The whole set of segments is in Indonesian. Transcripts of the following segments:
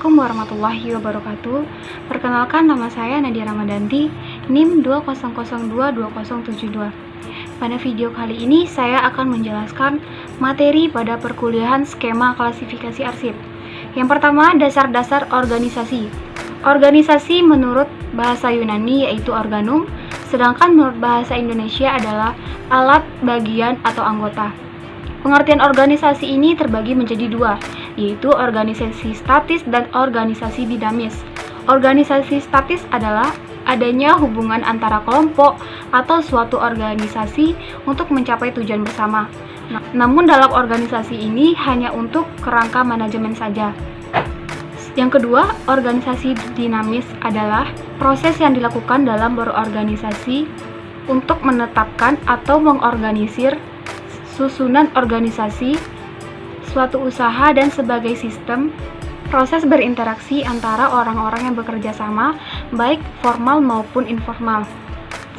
Assalamualaikum warahmatullahi wabarakatuh. Perkenalkan, nama saya Nadia Ramadanti, NIM 2002272. Pada video kali ini saya akan menjelaskan materi pada perkuliahan skema klasifikasi arsip. Yang pertama, dasar-dasar organisasi. Organisasi menurut bahasa Yunani yaitu organum, sedangkan menurut bahasa Indonesia adalah alat, bagian, atau anggota. Pengertian organisasi ini terbagi menjadi dua, yaitu organisasi statis dan organisasi dinamis. Organisasi statis adalah adanya hubungan antara kelompok atau suatu organisasi untuk mencapai tujuan bersama. Namun dalam organisasi ini hanya untuk kerangka manajemen saja. Yang kedua, organisasi dinamis adalah proses yang dilakukan dalam berorganisasi untuk menetapkan atau mengorganisir susunan organisasi, suatu usaha dan sebagai sistem, proses berinteraksi antara orang-orang yang bekerja sama, baik formal maupun informal.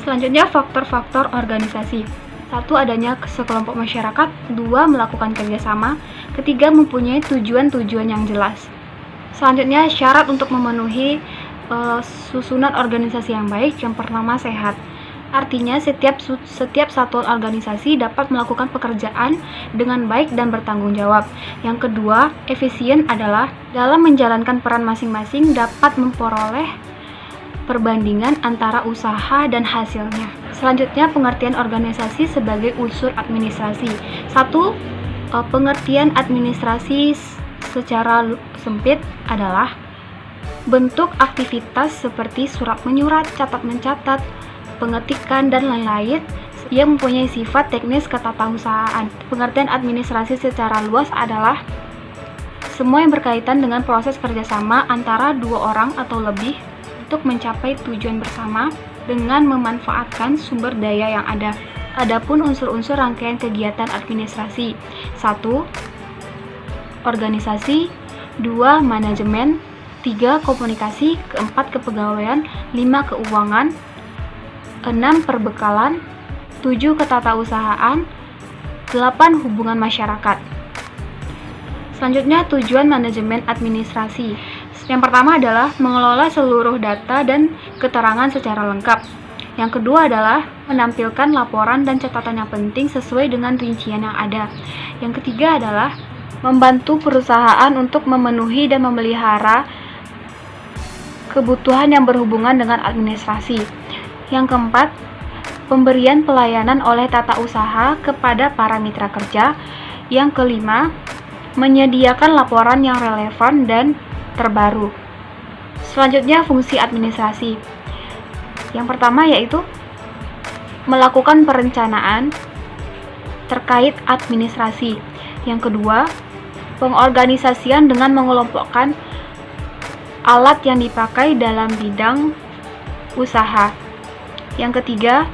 Selanjutnya, faktor-faktor organisasi. 1. Adanya sekelompok masyarakat. 2. Melakukan kerjasama. 3. Mempunyai tujuan-tujuan yang jelas. Selanjutnya, syarat untuk memenuhi susunan organisasi yang baik. Yang pertama, sehat. Artinya, setiap satuan organisasi dapat melakukan pekerjaan dengan baik dan bertanggung jawab. Yang kedua, efisien adalah dalam menjalankan peran masing-masing dapat memperoleh perbandingan antara usaha dan hasilnya. Selanjutnya, pengertian organisasi sebagai unsur administrasi. 1. Pengertian administrasi secara sempit adalah bentuk aktivitas seperti surat menyurat, catat mencatat, pengetikan, dan lain-lain yang mempunyai sifat teknis ketatahusahaan. Pengertian administrasi secara luas adalah semua yang berkaitan dengan proses kerjasama antara dua orang atau lebih untuk mencapai tujuan bersama dengan memanfaatkan sumber daya yang ada. Adapun unsur-unsur rangkaian kegiatan administrasi: 1. Organisasi, 2. Manajemen, 3. Komunikasi, 4. Kepegawaian, 5. Keuangan, 6. Perbekalan, 7. Ketatausahaan, 8. Hubungan masyarakat. Selanjutnya, tujuan manajemen administrasi. Yang pertama adalah mengelola seluruh data dan keterangan secara lengkap. Yang kedua adalah menampilkan laporan dan catatan yang penting sesuai dengan rincian yang ada. Yang ketiga adalah membantu perusahaan untuk memenuhi dan memelihara kebutuhan yang berhubungan dengan administrasi. Yang keempat, pemberian pelayanan oleh tata usaha kepada para mitra kerja. Yang kelima, menyediakan laporan yang relevan dan terbaru. Selanjutnya, fungsi administrasi. Yang pertama yaitu melakukan perencanaan terkait administrasi. Yang kedua, pengorganisasian dengan mengelompokkan alat yang dipakai dalam bidang usaha. Yang ketiga,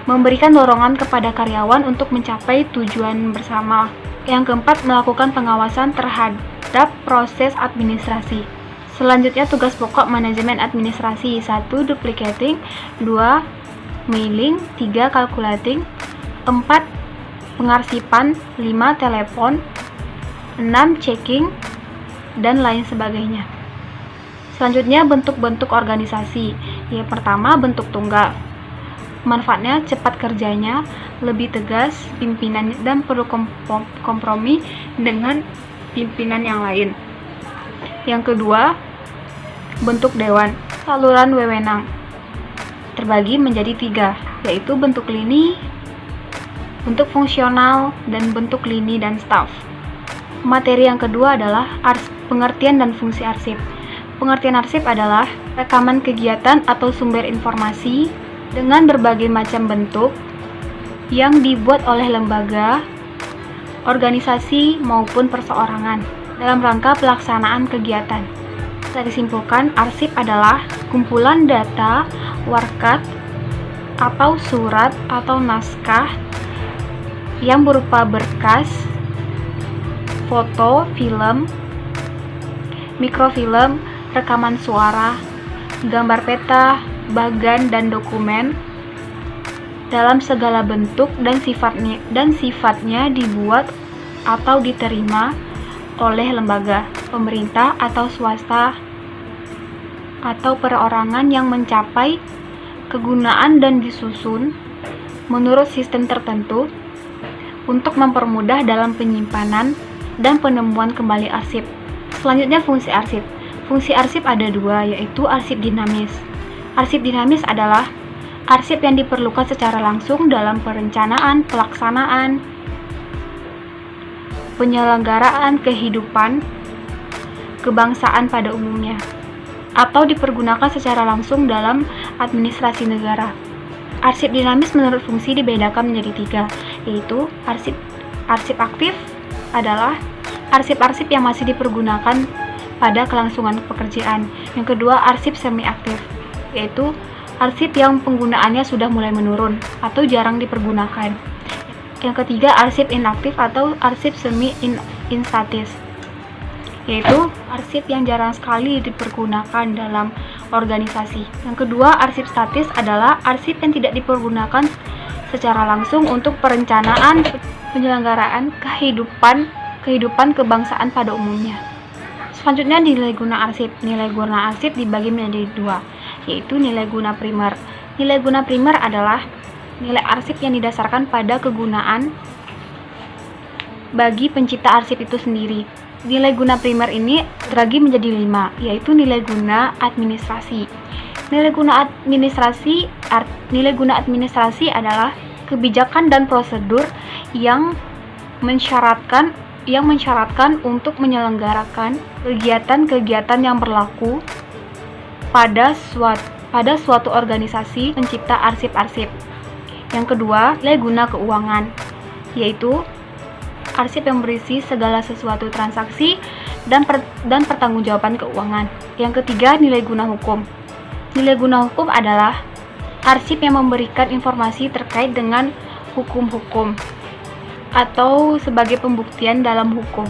memberikan dorongan kepada karyawan untuk mencapai tujuan bersama. Yang keempat, melakukan pengawasan terhadap proses administrasi. Selanjutnya, tugas pokok manajemen administrasi. 1. Duplicating, 2. Mailing, 3. Calculating, 4. Pengarsipan, 5. Telepon, 6. Checking, dan lain sebagainya. Selanjutnya, bentuk-bentuk organisasi. Yang pertama, bentuk tunggal. Manfaatnya cepat kerjanya, lebih tegas pimpinan, dan perlu kompromi dengan pimpinan yang lain. Yang kedua, bentuk dewan. Saluran wewenang terbagi menjadi 3, yaitu bentuk lini, bentuk fungsional, dan bentuk lini dan staf. Materi yang kedua adalah pengertian dan fungsi arsip. Pengertian arsip adalah rekaman kegiatan atau sumber informasi dengan berbagai macam bentuk yang dibuat oleh lembaga, organisasi, maupun perseorangan dalam rangka pelaksanaan kegiatan. Bisa disimpulkan, arsip adalah kumpulan data, warkat, atau surat atau naskah yang berupa berkas, foto, film, mikrofilm, rekaman suara, gambar peta, bagan, dan dokumen dalam segala bentuk dan sifatnya dibuat atau diterima oleh lembaga, pemerintah atau swasta atau perorangan yang mencapai kegunaan dan disusun menurut sistem tertentu untuk mempermudah dalam penyimpanan dan penemuan kembali arsip. Selanjutnya, fungsi arsip. Fungsi arsip ada dua, yaitu arsip dinamis. Arsip dinamis adalah arsip yang diperlukan secara langsung dalam perencanaan, pelaksanaan, penyelenggaraan kehidupan kebangsaan pada umumnya, atau dipergunakan secara langsung dalam administrasi negara. Arsip dinamis menurut fungsi dibedakan menjadi tiga, yaitu arsip aktif adalah arsip-arsip yang masih dipergunakan pada kelangsungan pekerjaan. Yang kedua, arsip semi-aktif, yaitu arsip yang penggunaannya sudah mulai menurun atau jarang dipergunakan. Yang ketiga, arsip inaktif atau arsip semi-instatis, yaitu arsip yang jarang sekali dipergunakan dalam organisasi. Yang kedua, arsip statis adalah arsip yang tidak dipergunakan secara langsung untuk perencanaan penyelenggaraan kehidupan kebangsaan pada umumnya. Selanjutnya, nilai guna arsip. Nilai guna arsip dibagi menjadi dua, yaitu nilai guna primer. Nilai guna primer adalah nilai arsip yang didasarkan pada kegunaan bagi pencipta arsip itu sendiri. Nilai guna primer ini terbagi menjadi 5, yaitu nilai guna administrasi. Nilai guna administrasi adalah kebijakan dan prosedur yang mensyaratkan untuk menyelenggarakan kegiatan-kegiatan yang berlaku pada suatu organisasi pencipta arsip-arsip. Yang kedua, nilai guna keuangan, yaitu arsip yang berisi segala sesuatu transaksi dan pertanggungjawaban keuangan. Yang ketiga, nilai guna hukum. Nilai guna hukum adalah arsip yang memberikan informasi terkait dengan hukum-hukum atau sebagai pembuktian dalam hukum.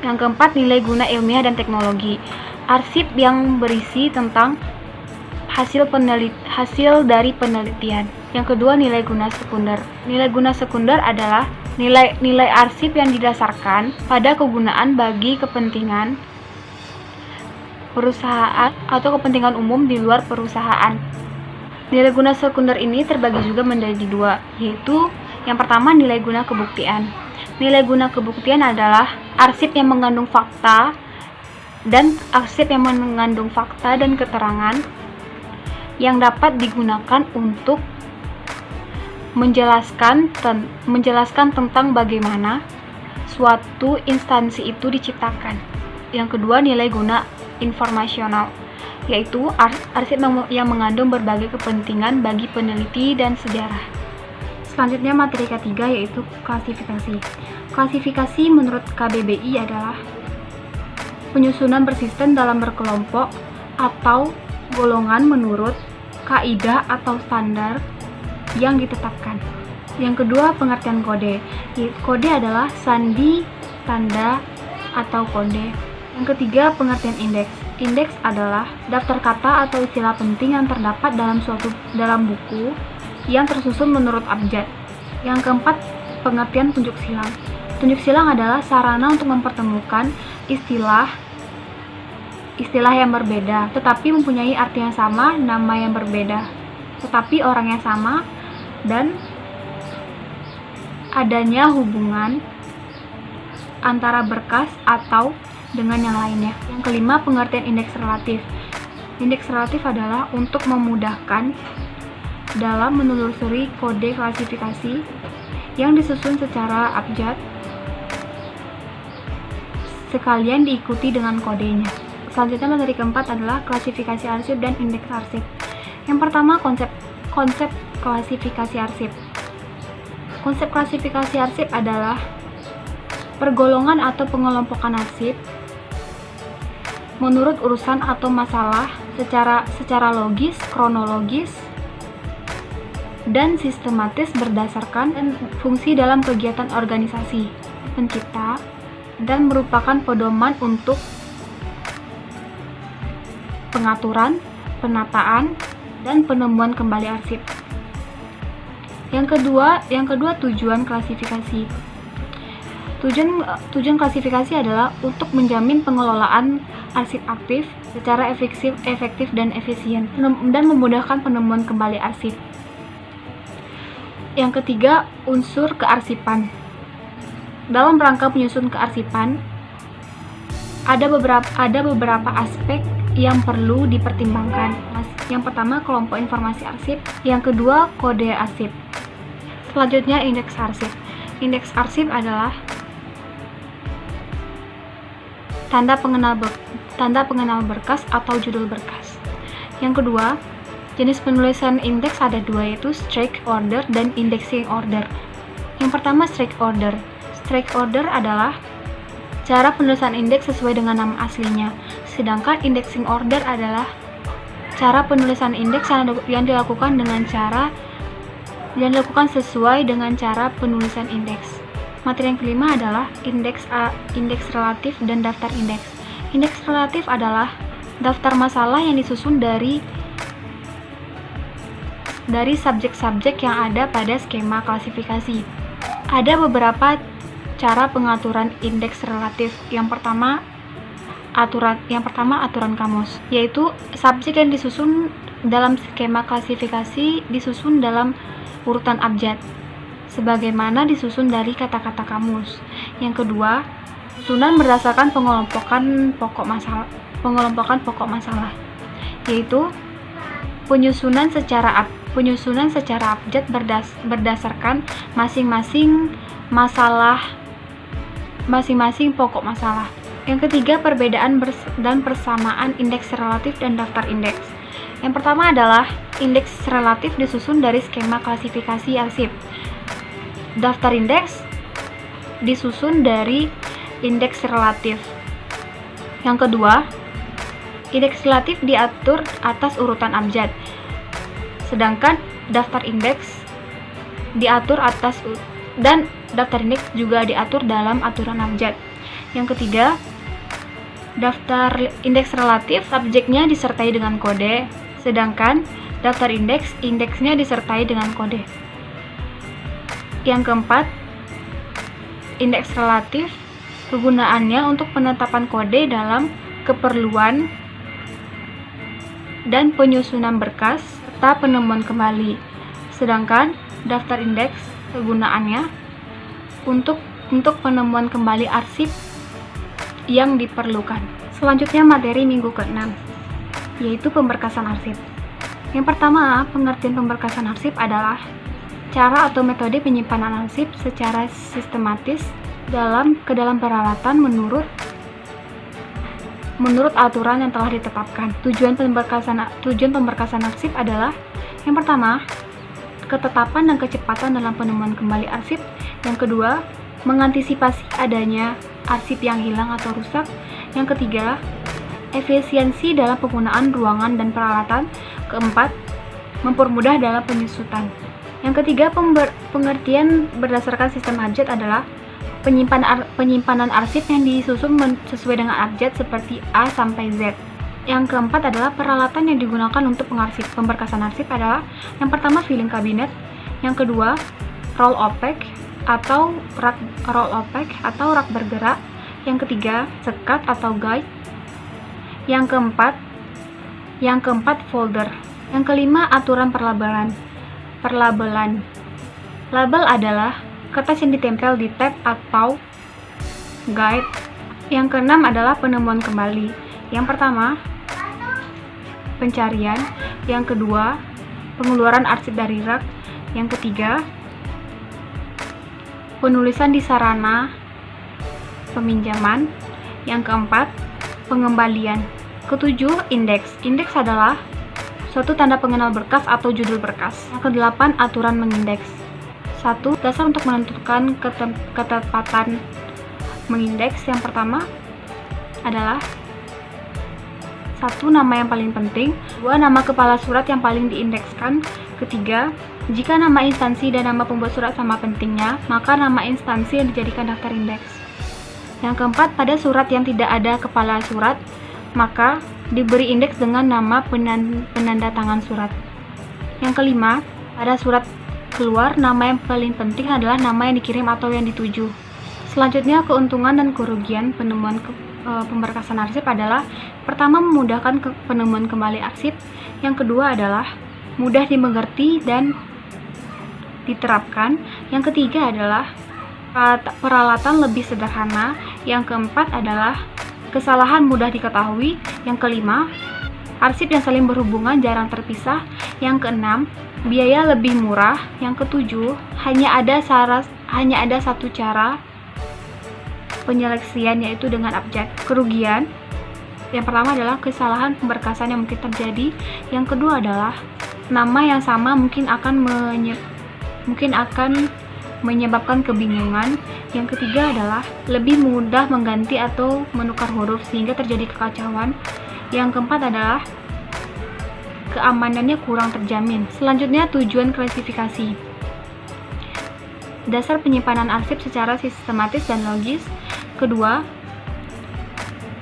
Yang keempat, nilai guna ilmiah dan teknologi. Arsip yang berisi tentang hasil dari penelitian. Yang kedua, nilai guna sekunder. Nilai guna sekunder adalah nilai arsip yang didasarkan pada kegunaan bagi kepentingan perusahaan atau kepentingan umum di luar perusahaan. Nilai guna sekunder ini terbagi juga menjadi dua, yaitu yang pertama, nilai guna kebuktian. Nilai guna kebuktian adalah arsip yang mengandung fakta dan keterangan yang dapat digunakan untuk menjelaskan tentang bagaimana suatu instansi itu diciptakan. Yang kedua, nilai guna informasional, yaitu arsip yang mengandung berbagai kepentingan bagi peneliti dan sejarah. Selanjutnya, materi ketiga yaitu klasifikasi. Klasifikasi menurut KBBI adalah penyusunan bersistem dalam berkelompok atau golongan menurut kaidah atau standar yang ditetapkan. Yang kedua, pengertian kode. Kode adalah sandi, tanda, atau kode. Yang ketiga, pengertian indeks. Indeks adalah daftar kata atau istilah penting yang terdapat dalam buku yang tersusun menurut abjad. Yang keempat, pengertian tunjuk silang. Tunjuk silang adalah sarana untuk mempertemukan istilah yang berbeda, tetapi mempunyai arti yang sama, nama yang berbeda, tetapi orang yang sama, dan adanya hubungan antara berkas atau dengan yang lainnya. Yang kelima, pengertian indeks relatif. Indeks relatif adalah untuk memudahkan dalam menelusuri kode klasifikasi yang disusun secara abjad, sekalian diikuti dengan kodenya. Selanjutnya, materi keempat adalah klasifikasi arsip dan indeks arsip. Yang pertama, konsep klasifikasi arsip. Konsep klasifikasi arsip adalah pergolongan atau pengelompokan arsip menurut urusan atau masalah secara logis, kronologis, dan sistematis berdasarkan fungsi dalam kegiatan organisasi pencipta dan merupakan pedoman untuk pengaturan, penataan, dan penemuan kembali arsip. Yang kedua, tujuan klasifikasi. Tujuan klasifikasi adalah untuk menjamin pengelolaan arsip aktif secara efektif dan efisien, dan memudahkan penemuan kembali arsip. Yang ketiga, unsur kearsipan. Dalam rangka menyusun kearsipan, ada beberapa aspek yang perlu dipertimbangkan. Yang pertama, kelompok informasi arsip. Yang kedua, kode arsip. Selanjutnya, indeks arsip. Indeks arsip adalah tanda pengenal berkas atau judul berkas. Yang kedua, jenis penulisan indeks ada dua, yaitu strike order dan indexing order. Yang pertama, strike order. Strike order adalah cara penulisan indeks sesuai dengan nama aslinya, sedangkan indexing order adalah cara penulisan indeks yang dilakukan sesuai dengan cara penulisan indeks. Materi yang kelima adalah indeks relatif dan daftar indeks. Indeks relatif adalah daftar masalah yang disusun dari subjek-subjek yang ada pada skema klasifikasi. Ada beberapa cara pengaturan indeks relatif. Yang pertama aturan kamus, yaitu subjek yang disusun dalam skema klasifikasi disusun dalam urutan abjad, sebagaimana disusun dari kata-kata kamus. Yang kedua, susunan berdasarkan pengelompokan pokok masalah, yaitu penyusunan secara abjad berdasarkan masing-masing pokok masalah. Yang ketiga, perbedaan dan persamaan indeks relatif dan daftar indeks. Yang pertama adalah indeks relatif disusun dari skema klasifikasi arsip. Daftar indeks disusun dari indeks relatif. Yang kedua, indeks relatif diatur atas urutan abjad, sedangkan daftar indeks diatur dan daftar indeks juga diatur dalam aturan abjad. Yang ketiga, daftar indeks relatif subjeknya disertai dengan kode, sedangkan daftar indeksnya disertai dengan kode. Yang keempat, indeks relatif kegunaannya untuk penetapan kode dalam keperluan dan penyusunan berkas serta penemuan kembali, sedangkan daftar indeks kegunaannya untuk penemuan kembali arsip yang diperlukan. Selanjutnya, materi minggu ke-6, yaitu pemberkasan arsip. Yang pertama, pengertian pemberkasan arsip adalah cara atau metode penyimpanan arsip secara sistematis ke dalam peralatan menurut aturan yang telah ditetapkan. Tujuan pemberkasan arsip adalah yang pertama, ketetapan dan kecepatan dalam penemuan kembali arsip. Yang kedua, mengantisipasi adanya arsip yang hilang atau rusak. Yang ketiga, efisiensi dalam penggunaan ruangan dan peralatan. Keempat, mempermudah dalam penyusutan. Yang ketiga, pengertian berdasarkan sistem abjad adalah penyimpanan arsip yang disusun sesuai dengan abjad seperti A sampai Z. Yang keempat adalah peralatan yang digunakan untuk pemberkasan arsip adalah yang pertama, filing cabinet. Yang kedua, roll opaque atau rak bergerak. Yang ketiga, sekat atau guide. Yang keempat, folder. Yang kelima, aturan perlabelan. Label adalah kertas yang ditempel di tab atau guide. Yang keenam adalah penemuan kembali. Yang pertama, pencarian. Yang kedua, pengeluaran arsip dari rak. Yang ketiga, penulisan di sarana peminjaman. Yang keempat, pengembalian. Ketujuh, indeks. Indeks adalah suatu tanda pengenal berkas atau judul berkas. Yang kedelapan, aturan mengindeks. 1. Dasar untuk menentukan ketepatan mengindeks. Yang pertama adalah 1. Nama yang paling penting. 2. Nama kepala surat yang paling diindekskan. Ketiga, jika nama instansi dan nama pembuat surat sama pentingnya, maka nama instansi yang dijadikan daftar indeks. Yang keempat, pada surat yang tidak ada kepala surat, maka diberi indeks dengan nama penanda tangan surat. Yang kelima, pada surat keluar, nama yang paling penting adalah nama yang dikirim atau yang dituju. Selanjutnya, keuntungan dan kerugian pemberkasan arsip adalah: pertama, memudahkan penemuan kembali arsip; yang kedua adalah mudah dimengerti dan diterapkan; yang ketiga adalah peralatan lebih sederhana; yang keempat adalah kesalahan mudah diketahui; yang kelima, arsip yang saling berhubungan jarang terpisah; yang keenam, biaya lebih murah; yang ketujuh, hanya ada satu cara penyeleksian, yaitu dengan abjad. Kerugian yang pertama adalah kesalahan pemberkasan yang mungkin terjadi; yang kedua adalah nama yang sama mungkin akan menyebabkan kebingungan; yang ketiga adalah lebih mudah mengganti atau menukar huruf sehingga terjadi kekacauan; yang keempat adalah keamanannya kurang terjamin. Selanjutnya, tujuan klasifikasi. Dasar penyimpanan arsip secara sistematis dan logis. Kedua,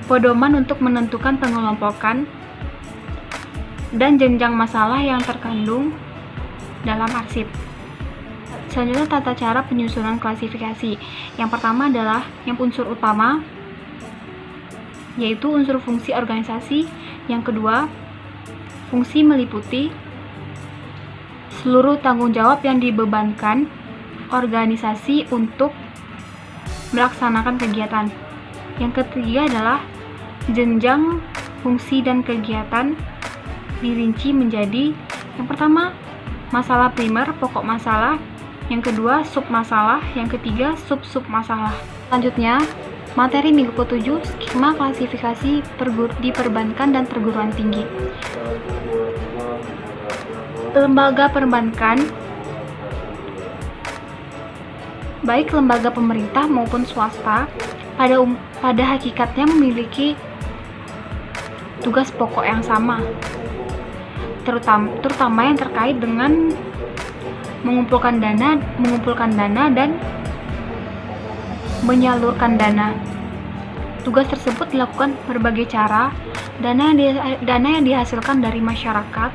pedoman untuk menentukan pengelompokan dan jenjang masalah yang terkandung dalam arsip. Selanjutnya, tata cara penyusunan klasifikasi. Yang pertama adalah yang unsur utama, yaitu unsur fungsi organisasi. Yang kedua, fungsi meliputi seluruh tanggung jawab yang dibebankan organisasi untuk melaksanakan kegiatan. Yang ketiga adalah jenjang fungsi dan kegiatan dirinci menjadi: yang pertama, masalah primer, pokok masalah; yang kedua, sub masalah; yang ketiga, sub masalah. Selanjutnya, materi minggu ke-7, skema klasifikasi di perbankan dan perguruan tinggi. Lembaga perbankan, baik lembaga pemerintah maupun swasta, pada hakikatnya memiliki tugas pokok yang sama, terutama yang terkait dengan mengumpulkan dana dan menyalurkan dana. Tugas tersebut dilakukan berbagai cara. Dana yang dihasilkan dari masyarakat,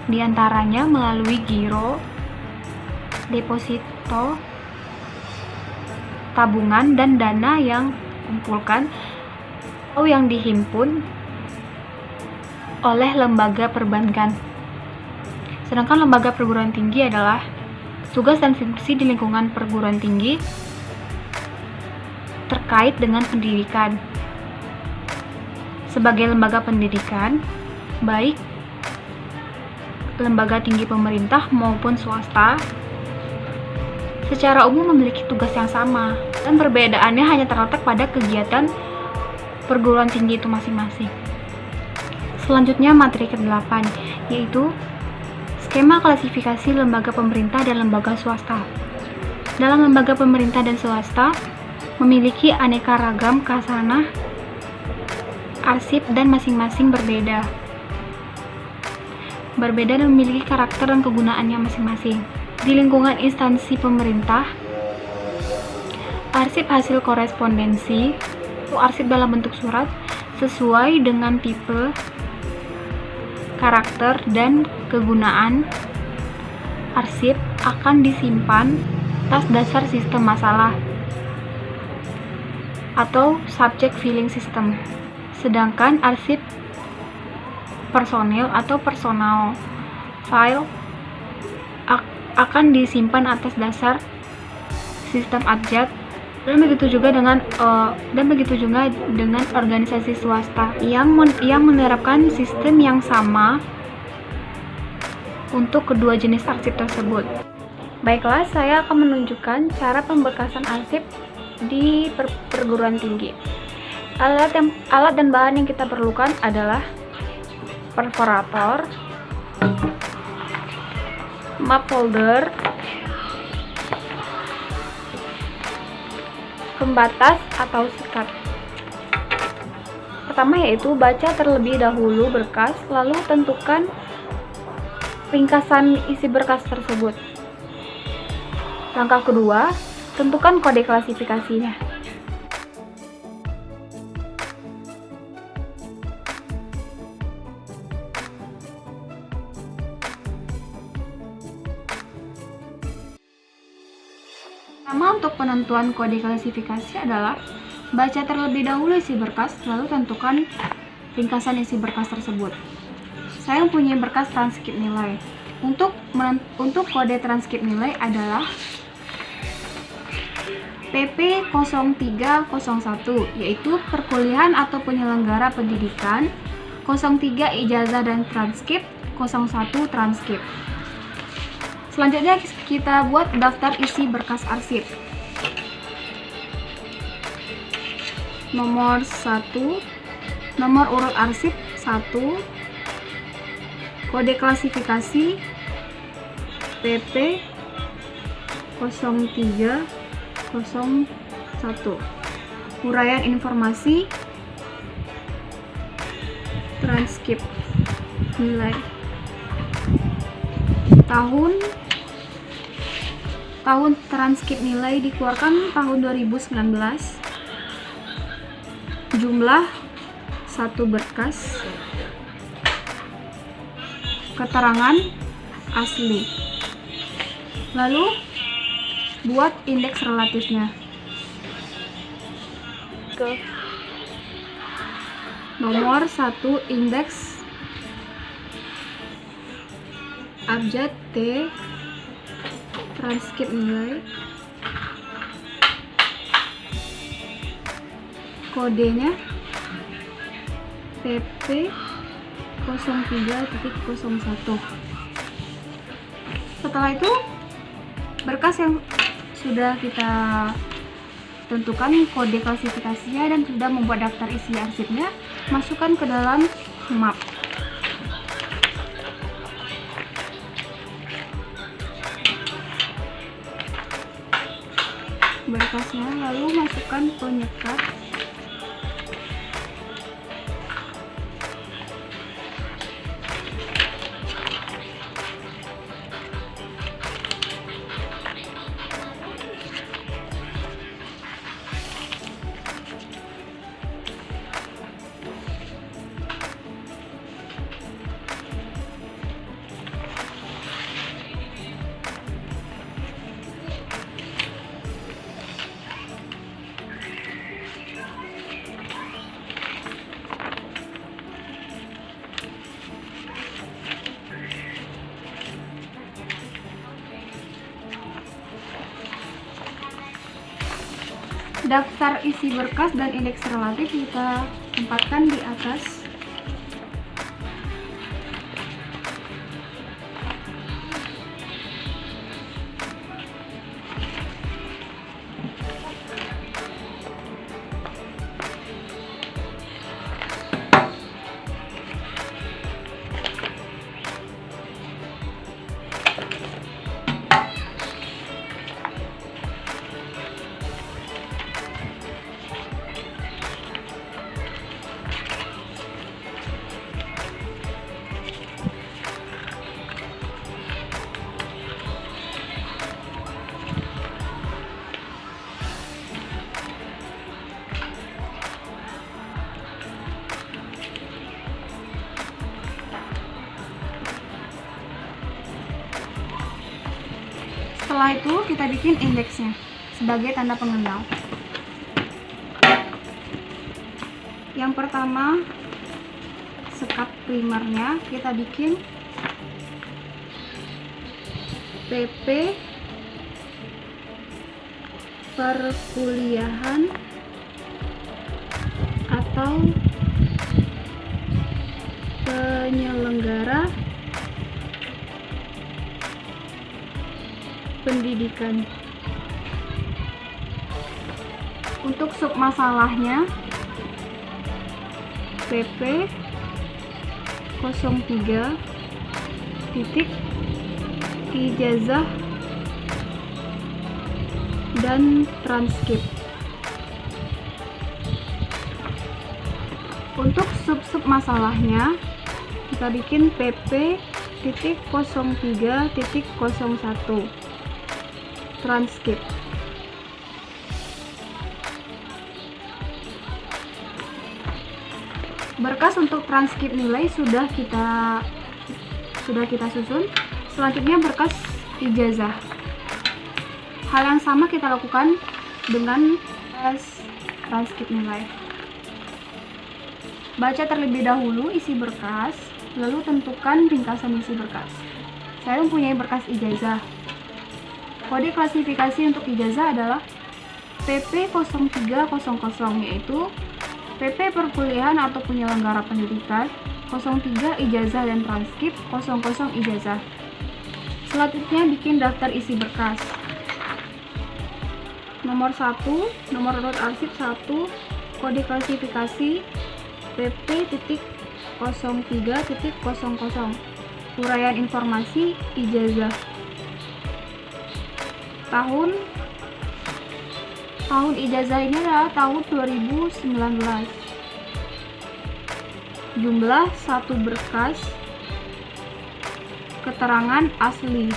diantaranya melalui giro, deposito, tabungan, dan dana yang dikumpulkan atau yang dihimpun oleh lembaga perbankan. Sedangkan lembaga perguruan tinggi adalah tugas dan fungsi di lingkungan perguruan tinggi terkait dengan pendidikan. Sebagai lembaga pendidikan, baik lembaga tinggi pemerintah maupun swasta, secara umum memiliki tugas yang sama, dan perbedaannya hanya terletak pada kegiatan perguruan tinggi itu masing-masing. Selanjutnya, materi ke-8, yaitu skema klasifikasi lembaga pemerintah dan lembaga swasta. Dalam lembaga pemerintah dan swasta memiliki aneka ragam khasanah arsip dan masing-masing berbeda dan memiliki karakter dan kegunaannya masing-masing. Di lingkungan instansi pemerintah, arsip hasil korespondensi atau arsip dalam bentuk surat sesuai dengan tipe, karakter, dan kegunaan arsip akan disimpan atas dasar sistem masalah atau subject filling system. Sedangkan arsip personil atau personal file akan disimpan atas dasar sistem abjad. Dan begitu juga dengan organisasi swasta yang menerapkan sistem yang sama untuk kedua jenis arsip tersebut. Baiklah, saya akan menunjukkan cara pemberkasan arsip di perguruan tinggi. Alat dan bahan yang kita perlukan adalah perforator, map folder, pembatas atau sikat. Pertama yaitu baca terlebih dahulu berkas, lalu tentukan ringkasan isi berkas tersebut. Langkah kedua, tentukan kode klasifikasinya. Nama untuk penentuan kode klasifikasi adalah baca terlebih dahulu isi berkas, lalu tentukan ringkasan isi berkas tersebut. Saya mempunyai berkas transkrip nilai. Untuk kode transkrip nilai adalah PP 0301, yaitu perkuliahan atau penyelenggara pendidikan, 03 ijazah dan transkrip, 01 transkrip. Selanjutnya kita buat daftar isi berkas arsip. Nomor 1, nomor urut arsip 1, kode klasifikasi PP 0301, uraian informasi, transkrip nilai, tahun transkrip nilai dikeluarkan tahun 2019, jumlah 1 berkas, keterangan asli. Lalu buat indeks relatifnya. Nomor 1 indeks abjad T transkrip nilai, kodenya PP 03.01. Setelah itu berkas yang sudah kita tentukan kode klasifikasinya dan sudah membuat daftar isi arsipnya, masukkan ke dalam map. Berkasnya lalu masukkan penyekat, daftar isi berkas dan indeks relatif kita tempatkan di atas. Setelah itu kita bikin indeksnya sebagai tanda pengenal. Yang pertama, sekat primernya kita bikin PP perkuliahan atau penyelenggara pendidikan. Untuk submasalahnya PP 03 titik ijazah dan transkrip. Untuk sub masalahnya kita bikin PP titik 03 titik 01 transkrip. Berkas untuk transkrip nilai sudah kita susun. Selanjutnya berkas ijazah. Hal yang sama kita lakukan dengan tes transkrip nilai. Baca terlebih dahulu isi berkas, lalu tentukan ringkasan isi berkas. Saya mempunyai berkas ijazah. Kode klasifikasi untuk ijazah adalah PP 0300, yaitu PP perkuliahan atau penyelenggara pendidikan, 03 ijazah dan transkrip, 00 ijazah. Selanjutnya bikin daftar isi berkas. Nomor 1, nomor urut arsip 1, kode klasifikasi PP.03.00. Uraian informasi ijazah. Tahun ijazah ini adalah tahun 2019. Jumlah 1 berkas. Keterangan asli.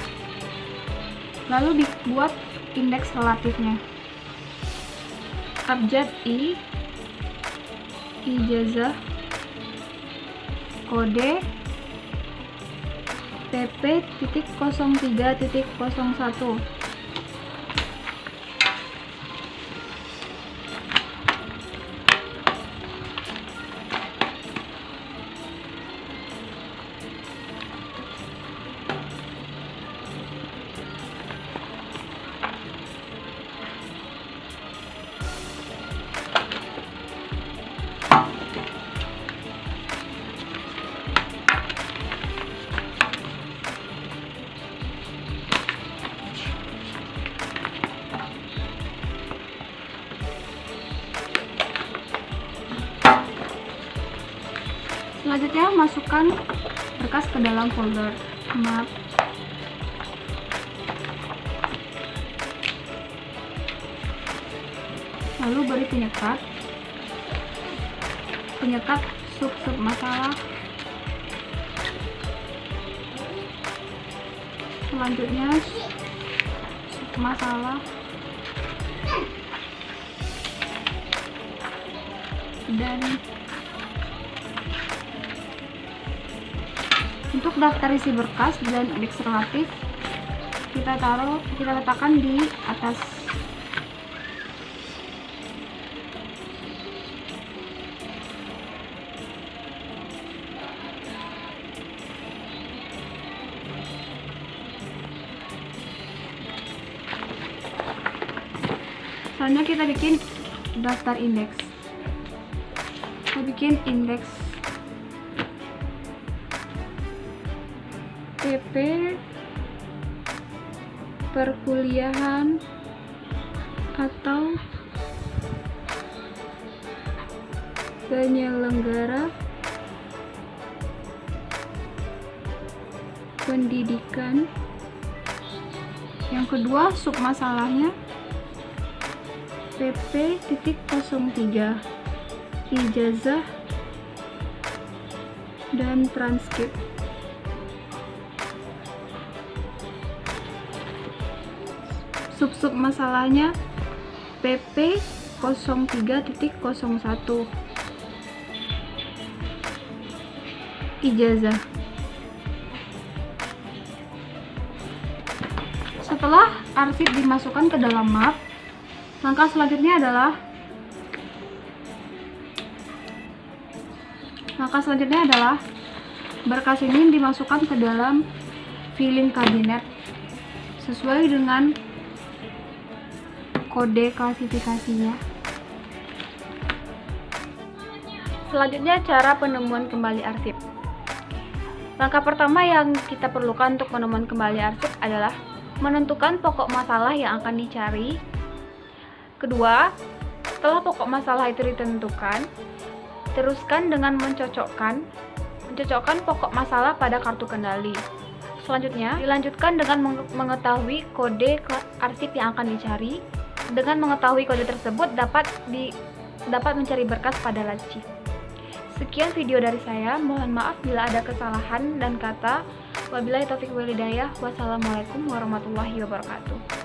Lalu dibuat indeks relatifnya. Abjad I, ijazah, kode PP.03.01. Selanjutnya masukkan berkas ke dalam folder map. Lalu beri penyekat sub-sub masalah. Selanjutnya sub masalah dan untuk daftar isi berkas dan indeks relatif kita letakkan di atas. Selanjutnya kita bikin daftar indeks. Kita bikin indeks PP perkuliahan atau penyelenggara pendidikan. Yang kedua, sub masalahnya PP.03 ijazah dan transkrip. Sub-sub masalahnya PP 03.01 ijazah. Setelah arsip dimasukkan ke dalam map, langkah selanjutnya adalah berkas ini dimasukkan ke dalam filing kabinet sesuai dengan kode klasifikasinya. Selanjutnya, cara penemuan kembali arsip. Langkah pertama yang kita perlukan untuk penemuan kembali arsip adalah menentukan pokok masalah yang akan dicari. Kedua, setelah pokok masalah itu ditentukan, teruskan dengan mencocokkan pokok masalah pada kartu kendali. Selanjutnya, dilanjutkan dengan mengetahui kode arsip yang akan dicari. Dengan mengetahui kode tersebut dapat mencari berkas pada laci. Sekian video dari saya, mohon maaf bila ada kesalahan dan kata. Wabillahi taufiq wal hidayah. Wassalamualaikum warahmatullahi wabarakatuh.